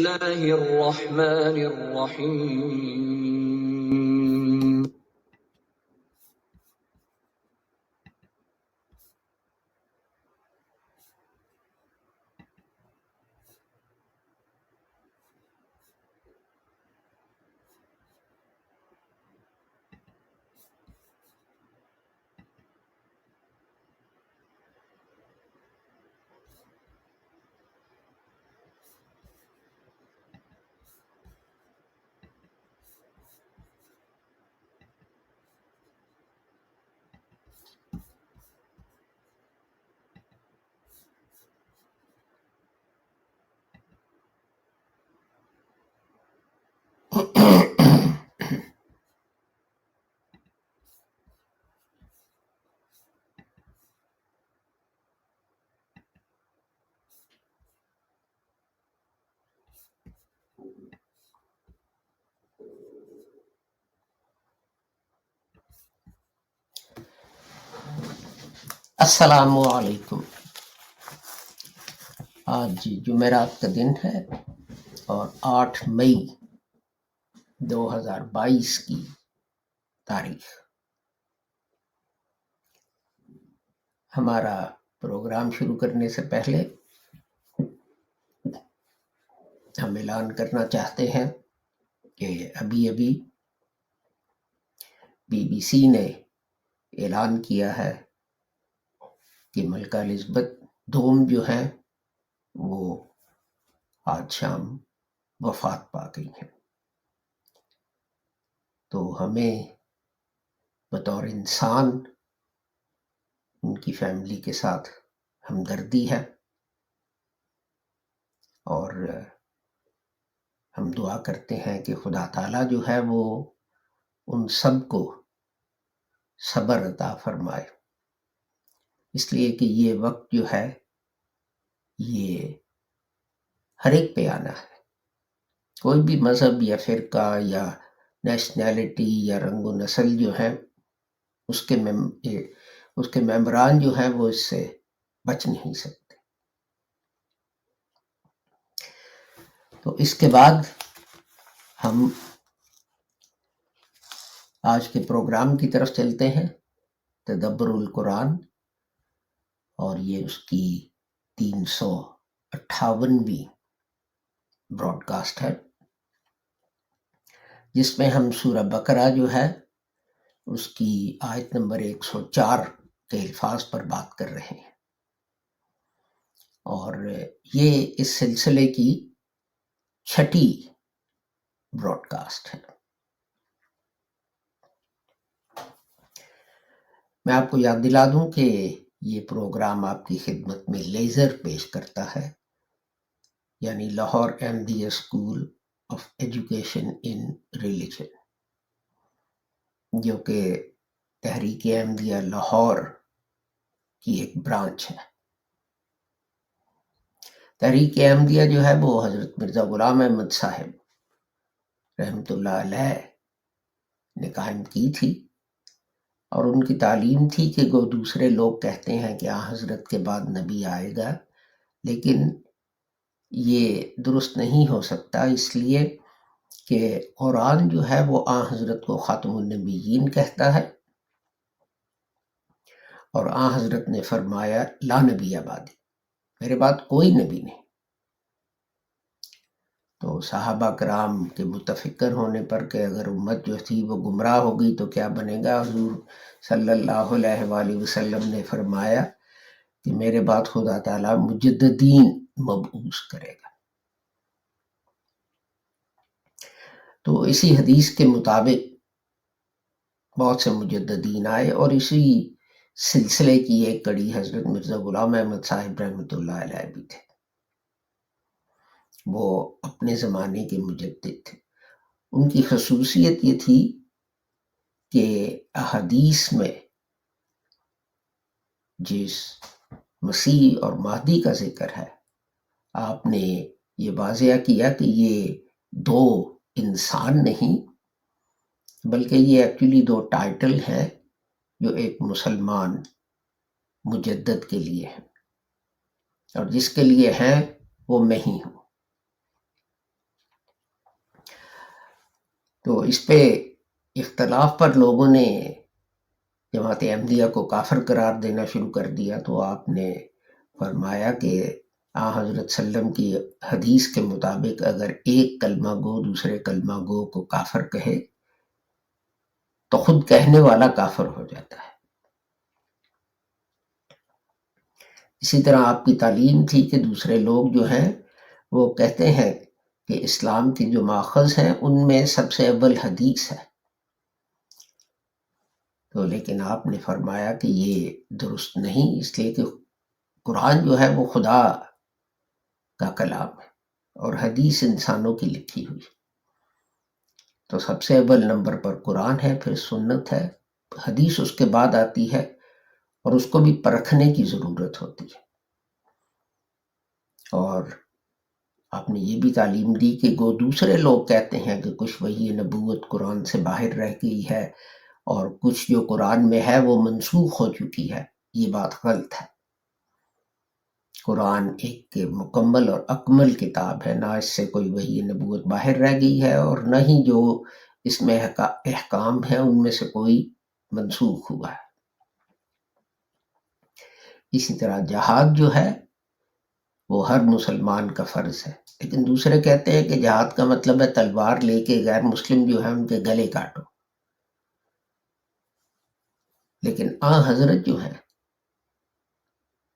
الله الرحمن الرحيم. السلام علیکم۔ آج جمعرات کا دن ہے اور 8 مئی 2022 کی تاریخ۔ ہمارا پروگرام شروع کرنے سے پہلے ہم اعلان کرنا چاہتے ہیں کہ ابھی بی بی سی نے اعلان کیا ہے کہ ملکہ الزبتھ دوم جو ہیں وہ آج شام وفات پا گئی ہیں۔ تو ہمیں بطور انسان ان کی فیملی کے ساتھ ہمدردی ہے اور ہم دعا کرتے ہیں کہ خدا تعالیٰ جو ہے وہ ان سب کو صبر عطا فرمائے، اس لیے کہ یہ وقت جو ہے یہ ہر ایک پہ آنا ہے۔ کوئی بھی مذہب یا فرقہ یا نیشنلٹی یا رنگ و نسل جو ہے اس کے ممبران جو ہیں وہ اس سے بچ نہیں سکتے۔ تو اس کے بعد ہم آج کے پروگرام کی طرف چلتے ہیں، تدبر القرآن، اور یہ اس کی 358ویں براڈ کاسٹ ہے، جس میں ہم سورہ بقرہ جو ہے اس کی آیت نمبر 104 کے الفاظ پر بات کر رہے ہیں، اور یہ اس سلسلے کی 6ٹھی براڈ کاسٹ ہے۔ میں آپ کو یاد دلا دوں کہ یہ پروگرام آپ کی خدمت میں لیزر پیش کرتا ہے، یعنی Lahore Ahmadiyya school of education in religion, جو کہ تحریک احمدیہ لاہور کی ایک برانچ ہے۔ تحریک احمدیہ جو ہے وہ حضرت مرزا غلام احمد صاحب رحمۃ اللہ علیہ نے قائم کی تھی، اور ان کی تعلیم تھی کہ وہ دوسرے لوگ کہتے ہیں کہ حضرت کے بعد نبی آئے گا، لیکن یہ درست نہیں ہو سکتا، اس لیے کہ قرآن جو ہے وہ حضرت کو خاتم النبیین کہتا ہے، اور حضرت نے فرمایا لا نبی بعدی، میرے بعد کوئی نبی نہیں۔ تو صحابہ کرام کے متفکر ہونے پر کہ اگر امت جو تھی وہ گمراہ ہو گئی تو کیا بنے گا، حضور صلی اللہ علیہ وآلہ وسلم نے فرمایا کہ میرے بعد خدا تعالیٰ مجددین مبعوث کرے گا۔ تو اسی حدیث کے مطابق بہت سے مجددین آئے، اور اسی سلسلے کی ایک کڑی حضرت مرزا غلام احمد صاحب رحمۃ اللہ علیہ بھی تھے۔ وہ اپنے زمانے کے مجدد تھے۔ ان کی خصوصیت یہ تھی کہ احادیث میں جس مسیح اور مہدی کا ذکر ہے، آپ نے یہ واضح کیا کہ یہ دو انسان نہیں، بلکہ یہ ایکچولی دو ٹائٹل ہیں جو ایک مسلمان مجدد کے لیے ہیں، اور جس کے لیے ہیں وہ میں ہی ہوں۔ تو اس پہ اختلاف پر لوگوں نے جماعت احمدیہ کو کافر قرار دینا شروع کر دیا، تو آپ نے فرمایا کہ حضرت صلی اللہ علیہ وسلم کی حدیث کے مطابق اگر ایک کلمہ گو دوسرے کلمہ گو کو کافر کہے تو خود کہنے والا کافر ہو جاتا ہے۔ اسی طرح آپ کی تعلیم تھی کہ دوسرے لوگ جو ہیں وہ کہتے ہیں کہ اسلام کی جو ماخذ ہیں ان میں سب سے اول حدیث ہے، تو لیکن آپ نے فرمایا کہ یہ درست نہیں، اس لیے کہ قرآن جو ہے وہ خدا کا کلام ہے اور حدیث انسانوں کی لکھی ہوئی، تو سب سے اول نمبر پر قرآن ہے، پھر سنت ہے، حدیث اس کے بعد آتی ہے، اور اس کو بھی پرکھنے کی ضرورت ہوتی ہے۔ اور آپ نے یہ بھی تعلیم دی کہ وہ دوسرے لوگ کہتے ہیں کہ کچھ وحی نبوت قرآن سے باہر رہ گئی ہے اور کچھ جو قرآن میں ہے وہ منسوخ ہو چکی ہے، یہ بات غلط ہے۔ قرآن ایک مکمل اور اکمل کتاب ہے، نہ اس سے کوئی وحی نبوت باہر رہ گئی ہے اور نہ ہی جو اس میں احکام ہیں ان میں سے کوئی منسوخ ہوا ہے۔ اسی طرح جہاد جو ہے وہ ہر مسلمان کا فرض ہے، لیکن دوسرے کہتے ہیں کہ جہاد کا مطلب ہے تلوار لے کے غیر مسلم جو ہے ان کے گلے کاٹو، لیکن حضرت جو ہے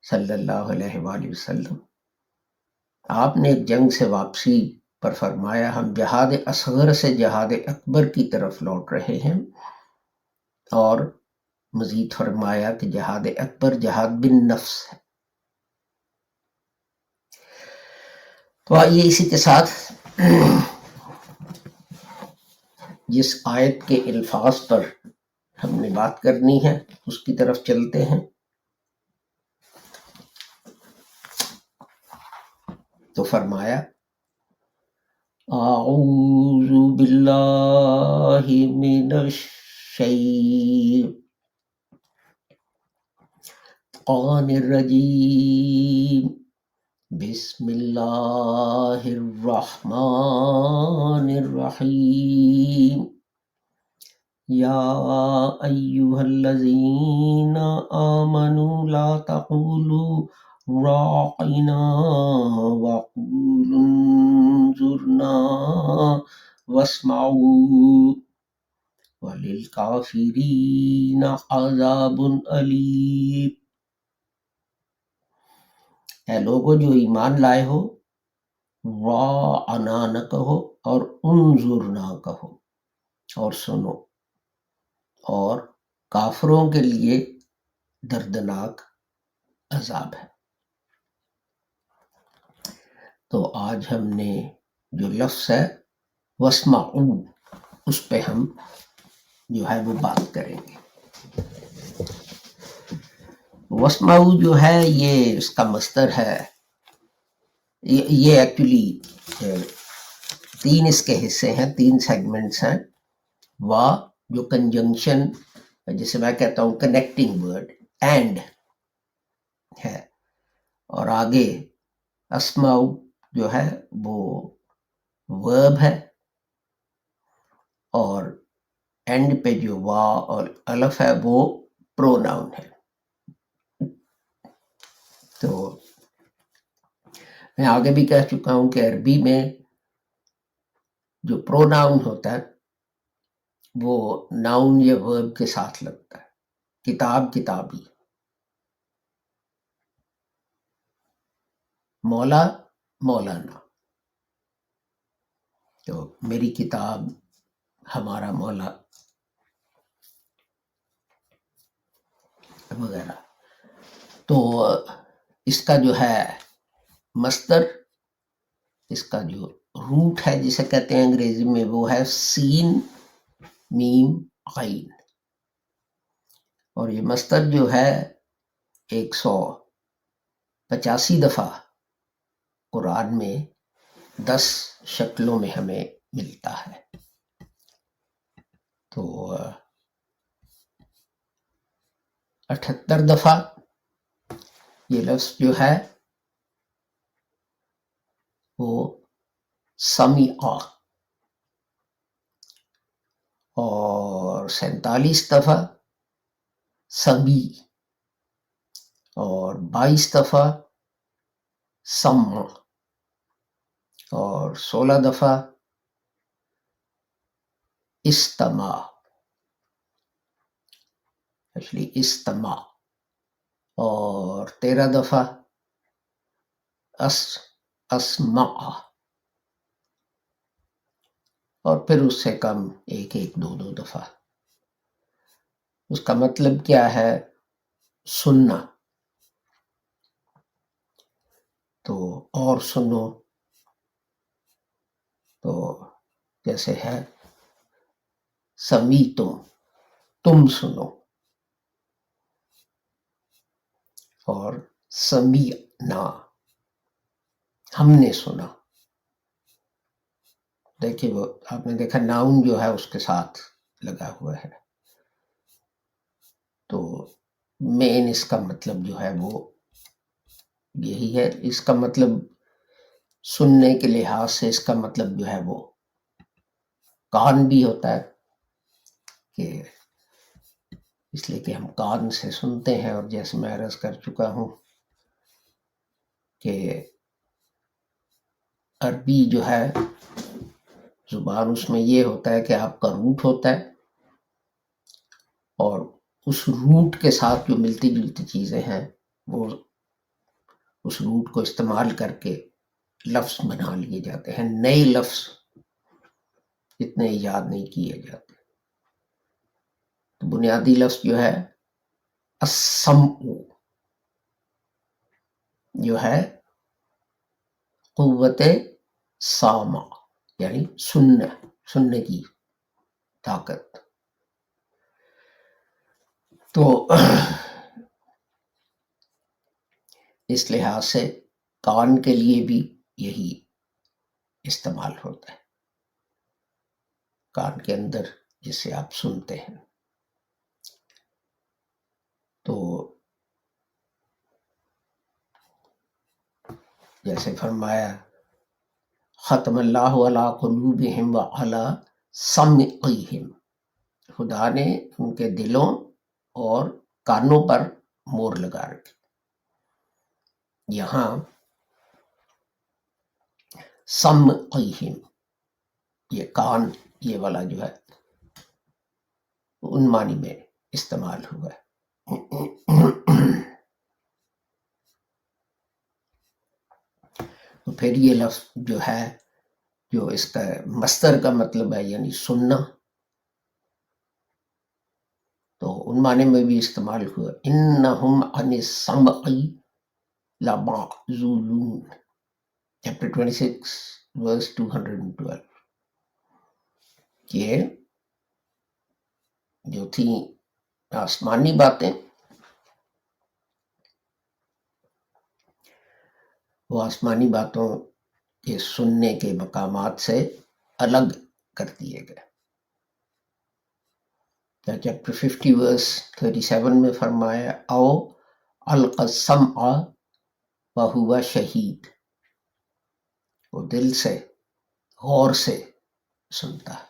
صلی اللہ علیہ وآلہ وسلم، آپ نے ایک جنگ سے واپسی پر فرمایا ہم جہاد اصغر سے جہاد اکبر کی طرف لوٹ رہے ہیں، اور مزید فرمایا کہ جہاد اکبر جہاد بن نفس ہے۔ تو آئیے اسی کے ساتھ جس آیت کے الفاظ پر ہم نے بات کرنی ہے اس کی طرف چلتے ہیں۔ تو فرمایا اعوذ باللہ من الشیطان الرجیم، بسم اللہ الرحمن الرحیم، یا ایہا الذین آمنوا لا تقولوا راعنا وقولوا انظرنا واسمعوا وللکافرین عذاب علیم۔ اے لوگو جو ایمان لائے ہو، راعنا نہ کہو اور انظرنا کہو اور سنو، اور کافروں کے لیے دردناک عذاب ہے۔ تو آج ہم نے جو لفظ ہے واسمعوا، اس پہ ہم جو ہے وہ بات کریں گے۔ واسمعوا جو ہے یہ اس کا مصدر ہے، یہ ایکچولی تین اس کے حصے ہیں، تین سیگمنٹس ہیں۔ وا جو کنجنکشن جسے میں کہتا ہوں کنیکٹنگ ورڈ، اینڈ ہے، اور آگے اسمعوا جو ہے وہ ورب ہے، اور اینڈ پہ جو وا اور الف ہے وہ پروناؤن ہے۔ تو میں آگے بھی کہہ چکا ہوں کہ عربی میں جو پروناؤن ہوتا ہے وہ ناؤن یا ورب کے ساتھ لگتا ہے۔ کتاب کتابی، مولا مولانا، تو میری کتاب ہمارا مولا وغیرہ۔ تو اس کا جو ہے مصدر، اس کا جو روٹ ہے جسے کہتے ہیں انگریزی میں وہ ہے سین میم عین، اور یہ مصدر جو ہے 185 دفعہ قرآن میں 10 شکلوں میں ہمیں ملتا ہے۔ تو 78 دفعہ یہ لفظ جو ہے وہ سمیع اور 47 دفعہ سمی اور 22 دفعہ سمع اور 16 دفعہ استماع استماع اور 13 دفعہ اسمع اور پھر اس سے کم ایک دو دفعہ. اس کا مطلب کیا ہے؟ سننا. تو اور سنو تو جیسے ہے سمی تم سنو، اور سمیعنا ہم نے سنا. دیکھیے وہ آپ نے دیکھا ناؤن جو ہے اس کے ساتھ لگا ہوا ہے، تو مین اس کا مطلب جو ہے وہ یہی ہے. اس کا مطلب سننے کے لحاظ سے اس کا مطلب جو ہے وہ کان بھی ہوتا ہے، کہ اس لیے کہ ہم کان سے سنتے ہیں. اور جیسے میں عرض کر چکا ہوں کہ عربی جو ہے زبان، اس میں یہ ہوتا ہے کہ آپ کا روٹ ہوتا ہے، اور اس روٹ کے ساتھ جو ملتی جلتی چیزیں ہیں وہ اس روٹ کو استعمال کر کے لفظ بنا لیے جاتے ہیں. نئے لفظ اتنے ایجاد نہیں کیے جاتے. تو بنیادی لفظ جو ہے السمع، جو ہے قوت سامع، یعنی سننے کی طاقت. تو اس لحاظ سے کان کے لیے بھی یہی استعمال ہوتا ہے، کان کے اندر جسے آپ سنتے ہیں. تو جیسے فرمایا ختم اللہ علی قلوبہم وعلی سمعہم، خدا نے ان کے دلوں اور کانوں پر مور لگا رکھی. یہاں سمعہم، یہ کان، یہ والا جو ہے ان معنی میں استعمال ہوا ہے. تو پھر یہ لفظ جو ہے، جو اس کا مصدر کا مطلب ہے یعنی سننا، تو ان معنی میں بھی استعمال ہوا. انہم عن السمع لمعزولون، چیپٹر 26 ورس 212. کہ جو تھیں آسمانی باتیں وہ آسمانی باتوں کے سننے کے مقامات سے الگ کر دیے گئے. چیپٹر 50 ورس 37 میں فرمایا او القى السمع وهو شہید، وہ دل سے غور سے سنتا ہے.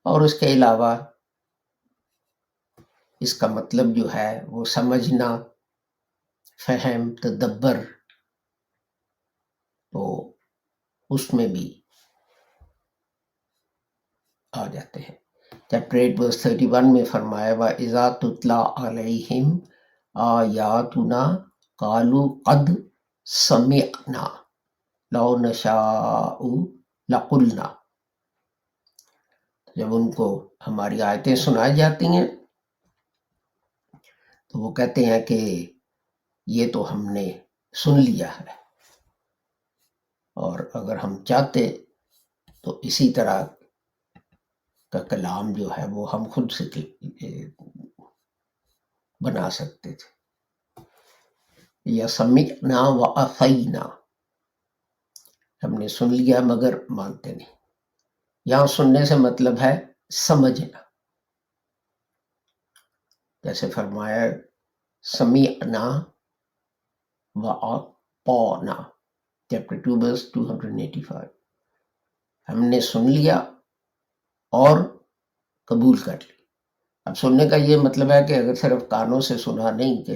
اور اس کے علاوہ اس کا مطلب جو ہے وہ سمجھنا، فہم، تدبر، تو اس میں بھی آ جاتے ہیں. چیپٹر 8 ورس 31 میں فرمایا وَإِذَا تُتْلَى عَلَيْهِمْ آيَاتُنَا قَالُوا قَدْ سَمِعْنَا لَوْ نَشَاءُ لَقُلْنَا. جب ان کو ہماری آیتیں سنائی جاتی ہیں تو وہ کہتے ہیں کہ یہ تو ہم نے سن لیا ہے، اور اگر ہم چاہتے تو اسی طرح کا کلام جو ہے وہ ہم خود سے بنا سکتے تھے. یا سمعنا وعصینا، ہم نے سن لیا مگر مانتے نہیں. یہاں سننے سے مطلب ہے سمجھنا. جیسے فرمایا سمعنا وأطعنا، چیپٹر 2 ورس 285. ہم نے سن لیا اور قبول کر لی۔ اب سننے کا یہ مطلب ہے کہ اگر صرف کانوں سے سنا نہیں، کہ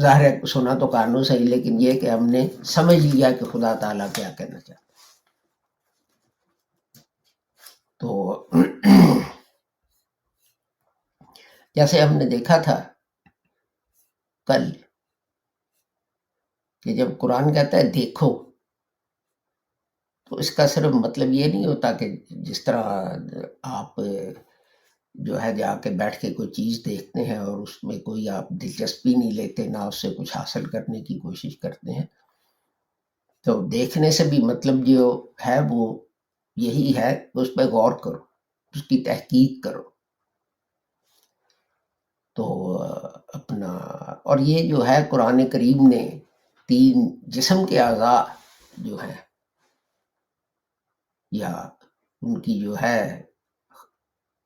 ظاہر ہے سنا تو کانوں سے ہی، لیکن یہ کہ ہم نے سمجھ لیا کہ خدا تعالیٰ کیا کہنا چاہتا۔ تو جیسے ہم نے دیکھا تھا کل کہ جب قرآن کہتا ہے دیکھو، تو اس کا صرف مطلب یہ نہیں ہوتا کہ جس طرح آپ جو ہے جا کے بیٹھ کے کوئی چیز دیکھتے ہیں اور اس میں کوئی آپ دلچسپی نہیں لیتے، نہ اس سے کچھ حاصل کرنے کی کوشش کرتے ہیں، تو دیکھنے سے بھی مطلب جو ہے وہ یہی ہے، اس پہ غور کرو، اس کی تحقیق کرو۔ تو اپنا اور یہ جو ہے قرآن کریم نے 3 جسم کے اعضاء جو ہیں یا ان کی جو ہے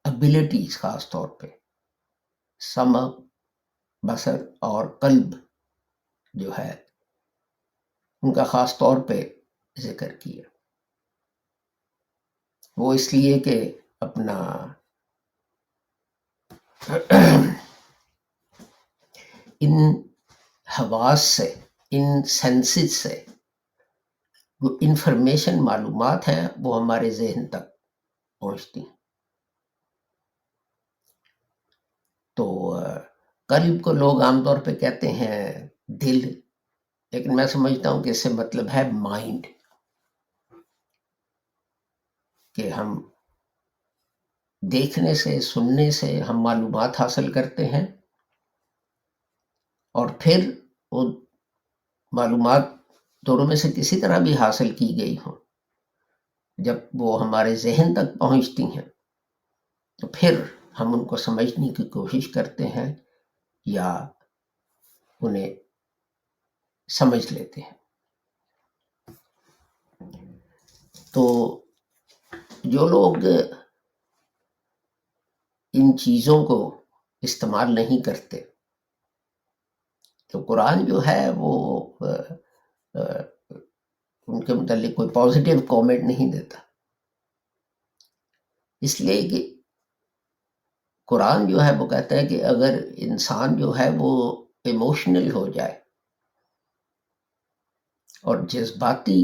ابیلٹیز، خاص طور پہ سمع، بصر اور قلب جو ہے، ان کا خاص طور پہ ذکر کیا۔ وہ اس لیے کہ اپنا ان حواس سے، ان سینسز سے وہ انفارمیشن، معلومات ہیں، وہ ہمارے ذہن تک پہنچتی ہیں۔ تو قلب کو لوگ عام طور پہ کہتے ہیں دل، لیکن میں سمجھتا ہوں کہ اس سے مطلب ہے مائنڈ، کہ ہم دیکھنے سے، سننے سے ہم معلومات حاصل کرتے ہیں، اور پھر وہ معلومات دونوں میں سے کسی طرح بھی حاصل کی گئی ہوں، جب وہ ہمارے ذہن تک پہنچتی ہیں تو پھر ہم ان کو سمجھنے کی کوشش کرتے ہیں یا انہیں سمجھ لیتے ہیں۔ تو جو لوگ ان چیزوں کو استعمال نہیں کرتے، تو قرآن جو ہے وہ ان کے متعلق کوئی پازیٹیو کامنٹ نہیں دیتا، اس لیے کہ قرآن جو ہے وہ کہتا ہے کہ اگر انسان جو ہے وہ ایموشنل ہو جائے اور جذباتی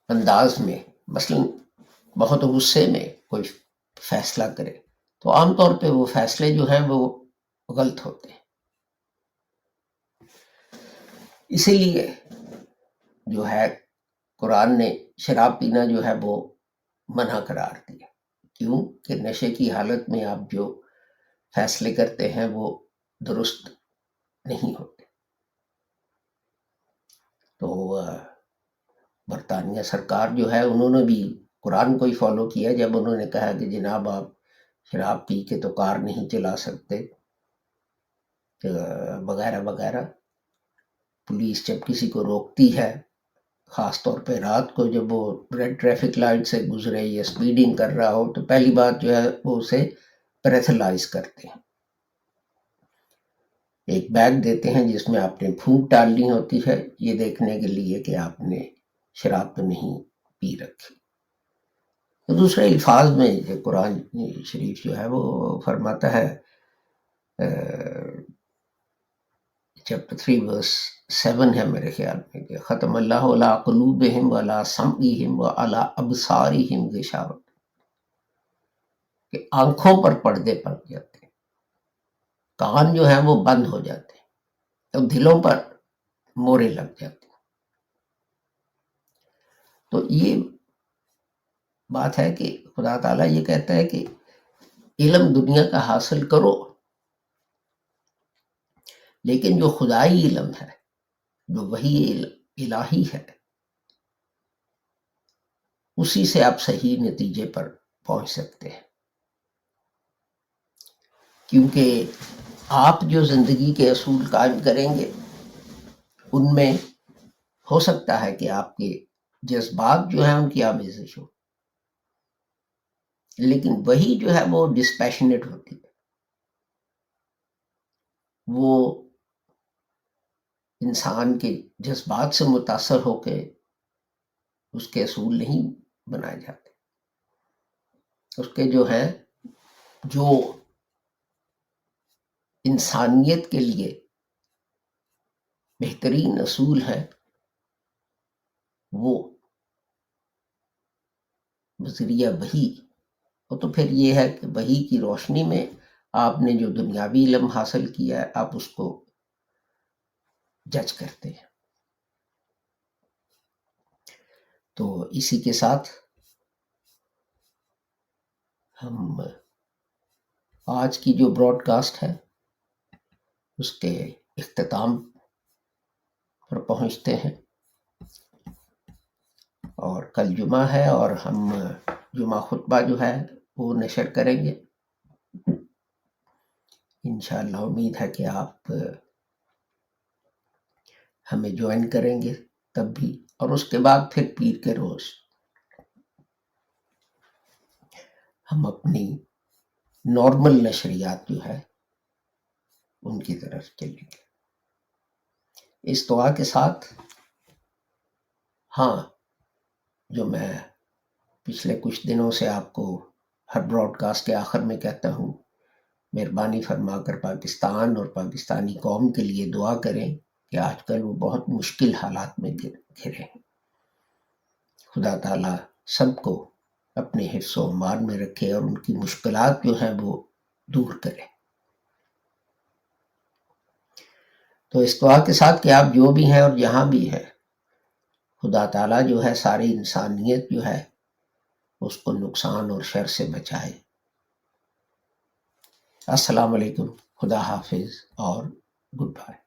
انداز میں، مثلا بہت غصے میں کوئی فیصلہ کرے، تو عام طور پہ وہ فیصلے جو ہیں وہ غلط ہوتے ہیں۔ اسی لیے جو ہے قرآن نے شراب پینا جو ہے وہ منع قرار دیا، کیوں کہ نشے کی حالت میں آپ جو فیصلے کرتے ہیں وہ درست نہیں ہوتے۔ تو برطانیہ سرکار جو ہے انہوں نے بھی قرآن کو ہی فالو کیا، جب انہوں نے کہا کہ جناب آپ شراب پی کے تو کار نہیں چلا سکتے وغیرہ وغیرہ۔ پولیس جب کسی کو روکتی ہے، خاص طور پہ رات کو، جب وہ ریڈ ٹریفک لائٹ سے گزرے یا سپیڈنگ کر رہا ہو، تو پہلی بات جو ہے وہ اسے بریتھلائز کرتے ہیں، ایک بیگ دیتے ہیں جس میں آپ نے پھونک ڈالنی ہوتی ہے، یہ دیکھنے کے لیے کہ آپ نے شراب تو نہیں پی رکھی۔ تو دوسرے الفاظ میں قرآن شریف جو ہے وہ فرماتا ہے، چیپٹر 3 ورس 7 ہے میرے خیال میں، کہ ختم اللہ علی قلوبہم وعلی سمعہم وعلی ابصارہم غشاوۃ، کہ آنکھوں پر پردے پڑ جاتے ہیں، کان جو ہیں وہ بند ہو جاتے ہیں، تو دلوں پر مورے لگ جاتے ہیں۔ تو یہ بات ہے کہ خدا تعالیٰ یہ کہتا ہے کہ علم دنیا کا حاصل کرو، لیکن جو خدائی علم ہے، جو وحی الہی ہے، اسی سے آپ صحیح نتیجے پر پہنچ سکتے ہیں، کیونکہ آپ جو زندگی کے اصول قائم کریں گے ان میں ہو سکتا ہے کہ آپ کے جذبات جو ہیں ان کی آمیزش ہو، لیکن وہی جو ہے وہ ڈسپیشنیٹ ہوتی ہے، وہ انسان کے جذبات سے متاثر ہو کے اس کے اصول نہیں بنائے جاتے۔ اس کے جو ہیں جو انسانیت کے لیے بہترین اصول ہیں وہ بذریعہ وحی، اور تو پھر یہ ہے کہ وحی کی روشنی میں آپ نے جو دنیاوی علم حاصل کیا ہے آپ اس کو جج کرتے ہیں۔ تو اسی کے ساتھ ہم آج کی جو براڈ کاسٹ ہے اس کے اختتام پر پہنچتے ہیں، اور کل جمعہ ہے اور ہم جمعہ خطبہ جو ہے وہ نشر کریں گے انشاءاللہ۔ امید ہے کہ آپ ہمیں جوائن کریں گے تب بھی، اور اس کے بعد پھر پیر کے روز ہم اپنی نارمل نشریات جو ہے ان کی طرف چلیں گے اس دعا کے ساتھ۔ ہاں، جو میں پچھلے کچھ دنوں سے آپ کو ہر براڈ کاسٹ کے آخر میں کہتا ہوں، مہربانی فرما کر پاکستان اور پاکستانی قوم کے لیے دعا کریں کہ آج کل وہ بہت مشکل حالات میں گھرے ہیں۔ خدا تعالیٰ سب کو اپنے حفظ و امان میں رکھے اور ان کی مشکلات جو ہیں وہ دور کرے۔ تو اس دعا کے ساتھ کہ آپ جو بھی ہیں اور جہاں بھی ہیں، خدا تعالیٰ جو ہے ساری انسانیت جو ہے اس کو نقصان اور شر سے بچائے۔ السلام علیکم، خدا حافظ اور گڈ بائے۔